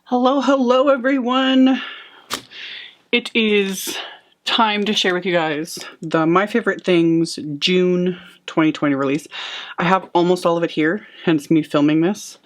Hello, hello everyone. It is time to share with you guys the My Favorite Things June 2020 release. I have almost all of it here, hence me filming this.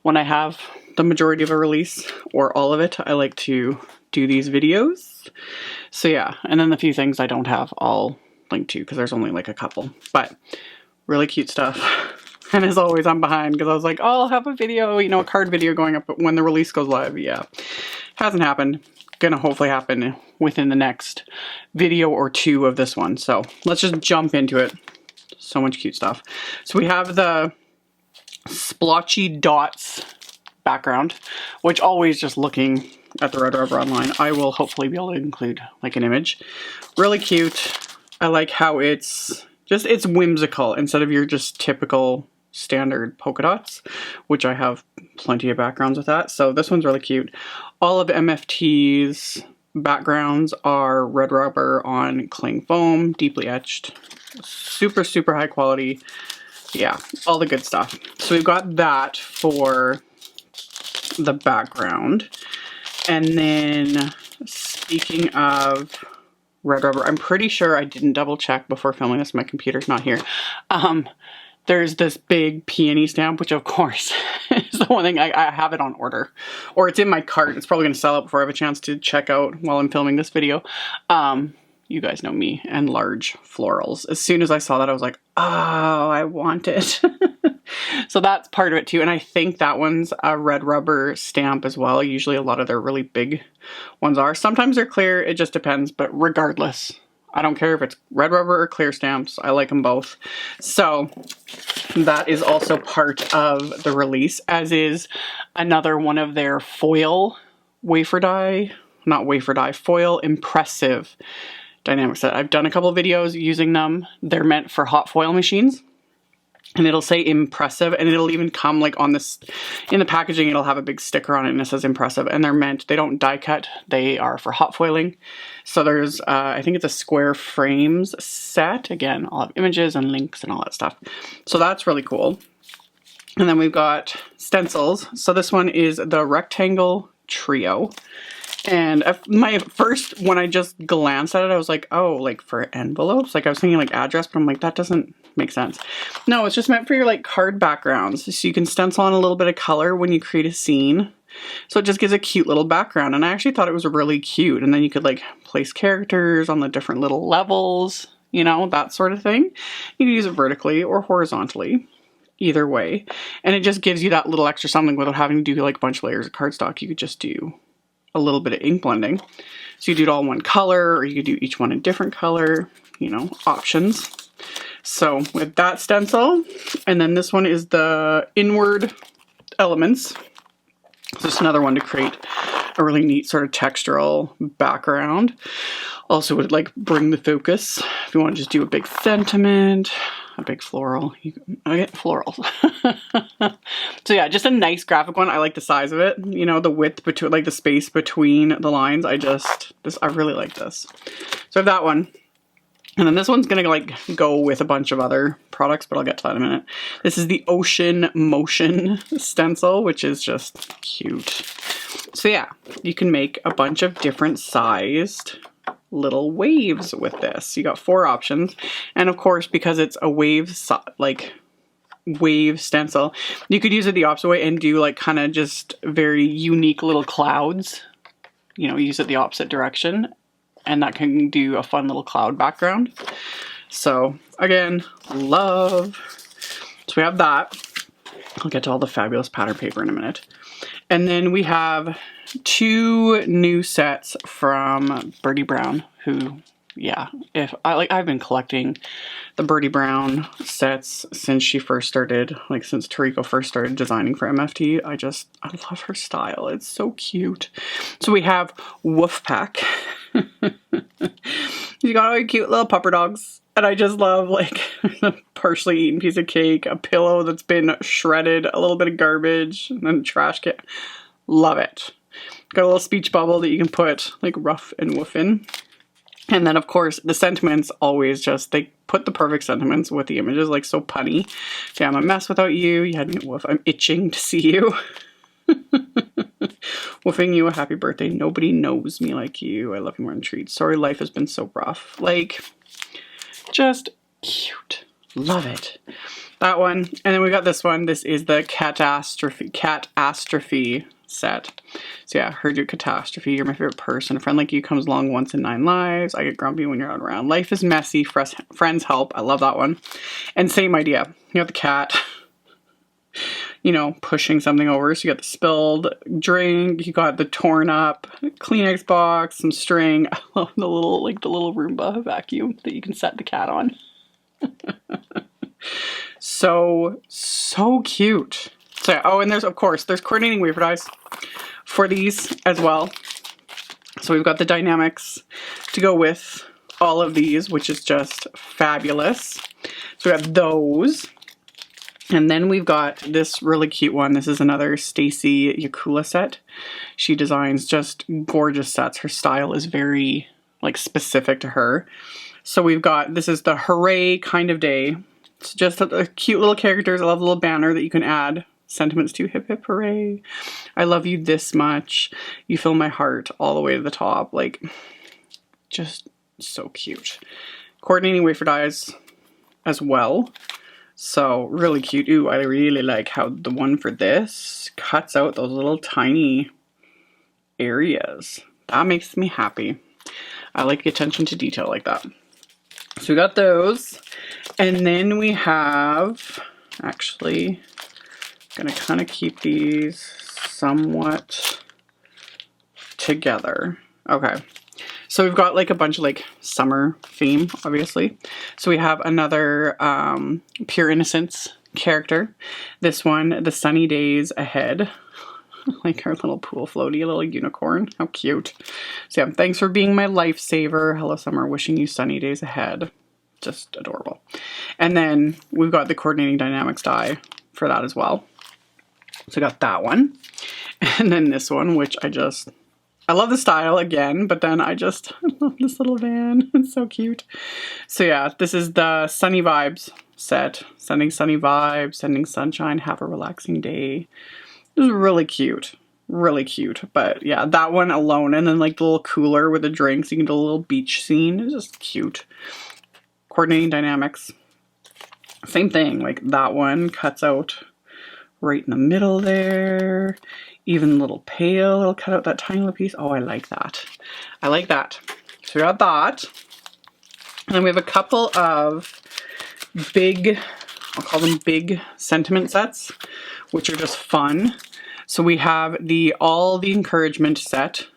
When I have the majority of a release, or all of it, I like to do these videos. So yeah, and then the few things I don't have, I'll link to because there's only like a couple. But really cute stuff. And as always, I'm behind because I was like, oh, I'll have a video, you know, a card video going up when the release goes live. Yeah, hasn't happened. Gonna hopefully happen within the next video or two of this one. So let's just jump into it. So much cute stuff. So we have the splotchy dots background, which always just looking at the red rubber online, I will hopefully be able to include like an image. Really cute. I like how it's whimsical instead of your just typical standard polka dots, which I have plenty of backgrounds with that. So this one's really cute. All of MFT's backgrounds are red rubber on cling foam, deeply etched, super, super high quality. Yeah, all the good stuff. So we've got that for the background. And then speaking of red rubber, I'm pretty sure I didn't double check before filming this. My computer's not here. There's this big Peony Stamp, which of course is the one thing I have it on order, or it's in my cart. It's probably going to sell out before I have a chance to check out while I'm filming this video. You guys know me and large florals. As soon as I saw that, I was like, oh, I want it. So that's part of it too. And I think that one's a red rubber stamp as well. Usually a lot of their really big ones are. Sometimes they're clear, it just depends. But regardless, I don't care if it's red rubber or clear stamps. I like them both. So that is also part of the release, as is another one of their foil wafer die, not wafer die, foil impressive Die-Namics set. I've done a couple of videos using them. They're meant for hot foil machines. And it'll say impressive, and it'll even come like on this, in the packaging, it'll have a big sticker on it and it says impressive. And they're meant, they don't die cut, they are for hot foiling. So there's, I think it's a square frames set. Again, I'll have images and links and all that stuff. So that's really cool. And then we've got stencils. So this one is the rectangle trio. And my first, when I just glanced at it, I was like, oh, like for envelopes? Like I was thinking like address, but I'm like, that doesn't make sense. No, it's just meant for your like card backgrounds. So you can stencil on a little bit of color when you create a scene. So it just gives a cute little background. And I actually thought it was really cute. And then you could like place characters on the different little levels, you know, that sort of thing. You can use it vertically or horizontally. Either way. And it just gives you that little extra something without having to do like a bunch of layers of cardstock. You could just do a little bit of ink blending. So you do it all in one color, or you could do each one a different color, you know, options. So with that stencil, and then this one is the inward elements. Just another one to create a really neat sort of textural background. Also would like bring the focus. If you want to just do a big sentiment, a big floral, I get florals. So yeah, just a nice graphic one. I like the size of it, you know, the width between, like the space between the lines. I really like this. So I have that one. And then this one's gonna like go with a bunch of other products, but I'll get to that in a minute. This is the Ocean Motion stencil, which is just cute. So yeah, you can make a bunch of different sized little waves with this. You got 4 options. And of course, because it's a wave stencil, you could use it the opposite way and do like kind of just very unique little clouds. You know, use it the opposite direction. And that can do a fun little cloud background. So again, love. So we have that. I'll get to all the fabulous pattern paper in a minute. And then we have 2 new sets from Bertie Brown, who, yeah, I've been collecting the Bertie Brown sets since she first started, like since Tariko first started designing for MFT. I love her style. It's so cute. So we have WOOF Pack. You got all your cute little pupper dogs. And I just love like a partially eaten piece of cake, a pillow that's been shredded, a little bit of garbage, and then a trash can. Love it. Got a little speech bubble that you can put like rough and woof in. And then of course the sentiments always just, they put the perfect sentiments with the images, like so punny. Okay, I'm a mess without you. You had me at woof. I'm itching to see you. Woofing you a happy birthday. Nobody knows me like you. I love you more than treats. Sorry life has been so rough. Like, just cute. Love it. That one. And then we got this one. This is the Cat-Astrophe Set. So yeah, heard your catastrophe. You're my favorite person. A friend like you comes along once in 9 lives. I get grumpy when you're not around. Life is messy. Friends help. I love that one. And same idea. You got the cat, you know, pushing something over. So you got the spilled drink. You got the torn up Kleenex box, some string. I love the little, like the little Roomba vacuum that you can set the cat on. So cute. So, oh, and there's, of course, there's coordinating wafer dies for these as well. So we've got the Die-Namics to go with all of these, which is just fabulous. So we have those. And then we've got this really cute one. This is another Stacy Yakula set. She designs just gorgeous sets. Her style is very, like, specific to her. So we've got, this is the HOORAY kind of day. It's just a cute little characters. I love the little banner that you can add sentiments to. Hip hip hooray. I love you this much. You fill my heart all the way to the top. Like, just so cute. Coordinating wafer dies as well. So really cute. Ooh, I really like how the one for this cuts out those little tiny areas. That makes me happy. I like the attention to detail like that. So we got those. And then we have, actually, I'm gonna kind of keep these somewhat together. Okay. So we've got like a bunch of like summer theme, obviously. So we have another Pure Innocence character. This one, the sunny days ahead. Like our little pool floaty, a little unicorn. How cute. So yeah, thanks for being my lifesaver. Hello summer, wishing you sunny days ahead. Just adorable. And then we've got the coordinating Die-Namics die for that as well. So I got that one. And then this one, which I love the style again, but then I love this little van. It's so cute. So yeah, this is the Sunny Vibes set. Sending sunny vibes, sending sunshine, have a relaxing day. This is really cute. Really cute. But yeah, that one alone. And then like the little cooler with the drinks. You can do a little beach scene. It's just cute. Coordinating Die-Namics. Same thing. Like that one cuts out right in the middle there. Even a little pale, it'll cut out that tiny little piece. Oh, I like that. I like that. So we got that. And then we have a couple of big, I'll call them big sentiment sets, which are just fun. So we have the All the Encouragement set.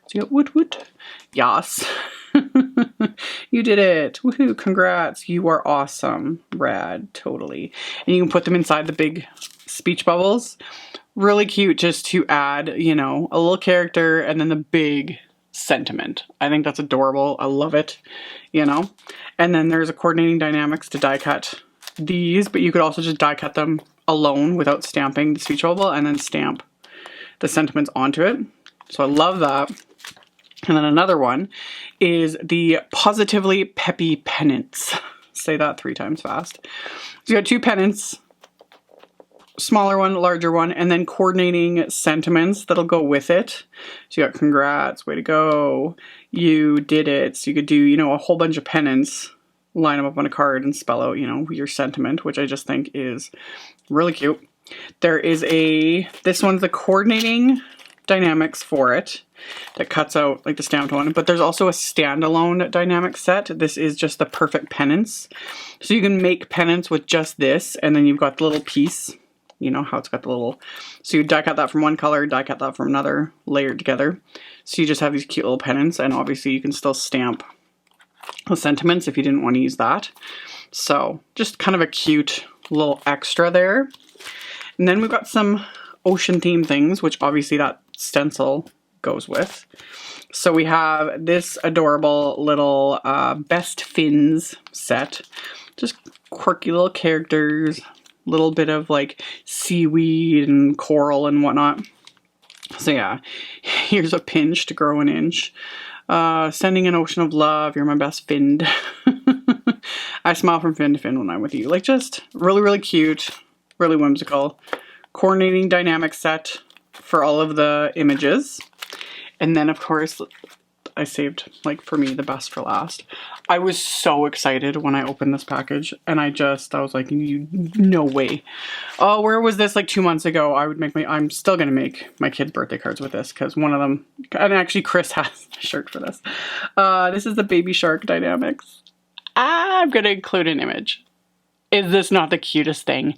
So you got woot woot. Yas. You did it. Woohoo, congrats. You are awesome. Rad, totally. And you can put them inside the big speech bubbles. Really cute just to add, you know, a little character and then the big sentiment. I think that's adorable. I love it, you know. And then there's a coordinating Die-Namics to die cut these, but you could also just die cut them alone without stamping the speech bubble and then stamp the sentiments onto it. So I love that. And then another one is the Positively Peppy Pennants. Say that 3 times fast. So you got 2 pennants. Smaller one, larger one, and then coordinating sentiments that'll go with it. So you got congrats, way to go, you did it. So you could do, you know, a whole bunch of pennants, line them up on a card and spell out, you know, your sentiment, which I just think is really cute. There is this one's the coordinating Die-Namics for it that cuts out like the stamped one, but there's also a standalone Die-Namics set. This is just the perfect pennants. So you can make pennants with just this, and then you've got the little piece. You know how it's got the little, so you die cut that from one color, die cut that from another, layered together. So you just have these cute little pennants, and obviously you can still stamp the sentiments if you didn't want to use that. So just kind of a cute little extra there. And then we've got some ocean theme things, which obviously that stencil goes with. So we have this adorable little Best Fins set. Just quirky little characters. Little bit of like seaweed and coral and whatnot. So yeah, here's a pinch to grow an inch. Sending an ocean of love, you're my best find. I smile from fin to fin when I'm with you. Like just really, really cute, really whimsical. Coordinating Die-Namics set for all of the images. And then of course, I saved, like, for me, the best for last. I was so excited when I opened this package, and I was like, no way. Oh, where was this like 2 months ago? I'm still gonna make my kids' birthday cards with this, because one of them, and actually Chris has a shirt for this. This is the Baby Shark Die-Namics. I'm gonna include an image. Is this not the cutest thing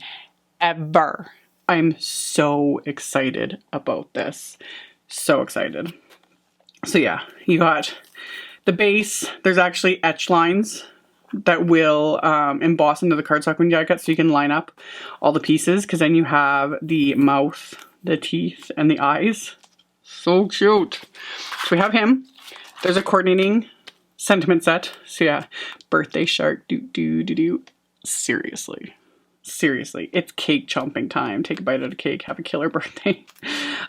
ever? I'm so excited about this. So excited. So yeah, you got the base. There's actually etch lines that will emboss into the cardstock when you die cut, so you can line up all the pieces, because then you have the mouth, the teeth, and the eyes. So cute. So we have him. There's a coordinating sentiment set. So yeah, birthday shark, do. Seriously. Seriously, it's cake chomping time. Take a bite out of cake, have a killer birthday.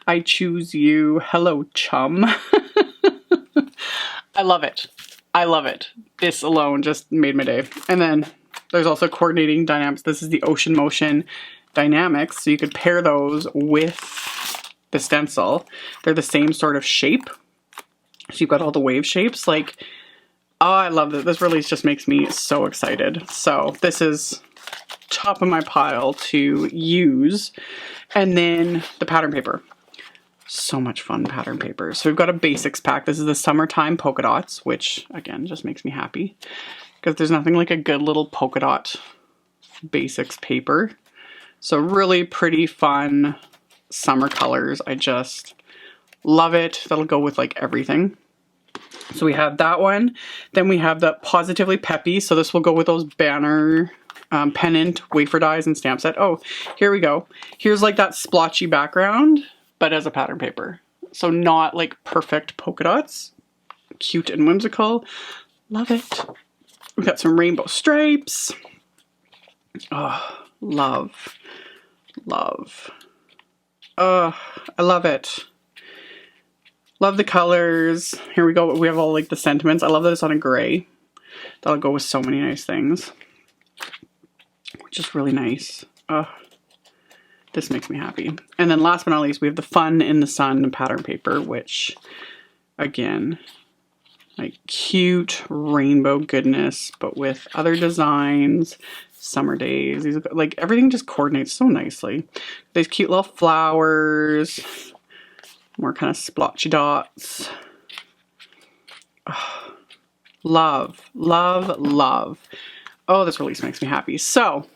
I choose you. Hello, chum. I love it. I love it. This alone just made my day. And then there's also coordinating dynamics. This is the Ocean Motion Dynamics. So you could pair those with the stencil. They're the same sort of shape. So you've got all the wave shapes. Like, oh, I love this. This release just makes me so excited. So this is top of my pile to use. And then the pattern paper. So much fun pattern paper. So we've got a basics pack. This is the Summertime Polka Dots, which again just makes me happy, because there's nothing like a good little polka dot basics paper. So really pretty fun summer colors. I just love it. That'll go with like everything. So we have that one. Then we have the Positively Peppy. So this will go with those banner pennant wafer dies and stamp set. Oh, here we go. Here's like that splotchy background, but as a pattern paper. So not like perfect polka dots. Cute and whimsical. Love it. We got some rainbow stripes. Oh, love. Love. Oh, I love it. Love the colors. Here we go. We have all like the sentiments. I love that it's on a gray. That'll go with so many nice things. Which is really nice. Oh, this makes me happy. And then last but not least, we have the Fun in the Sun pattern paper, which again, like cute rainbow goodness, but with other designs, summer days. These, like, everything just coordinates so nicely. These cute little flowers, more kind of splotchy dots. Oh, love, love, love. Oh, this release makes me happy. So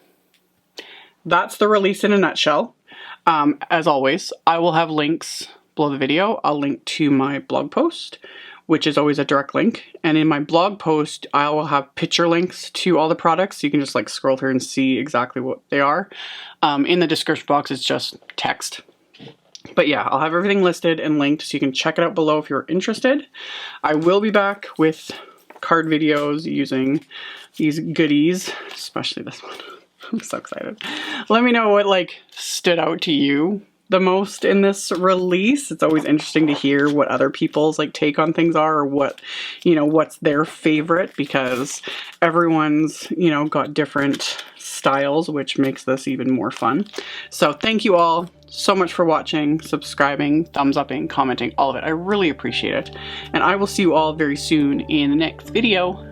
that's the release in a nutshell. As always, I will have links below the video. I'll link to my blog post, which is always a direct link. And in my blog post, I will have picture links to all the products. So you can just like scroll through and see exactly what they are. In the description box, it's just text. But yeah, I'll have everything listed and linked so you can check it out below if you're interested. I will be back with card videos using these goodies, especially this one. I'm so excited. Let me know what like stood out to you the most in this release. It's always interesting to hear what other people's like take on things are, or what, you know, what's their favorite, because everyone's, you know, got different styles, which makes this even more fun. So thank you all so much for watching, subscribing, thumbs upping, commenting, all of it. I really appreciate it. And I will see you all very soon in the next video.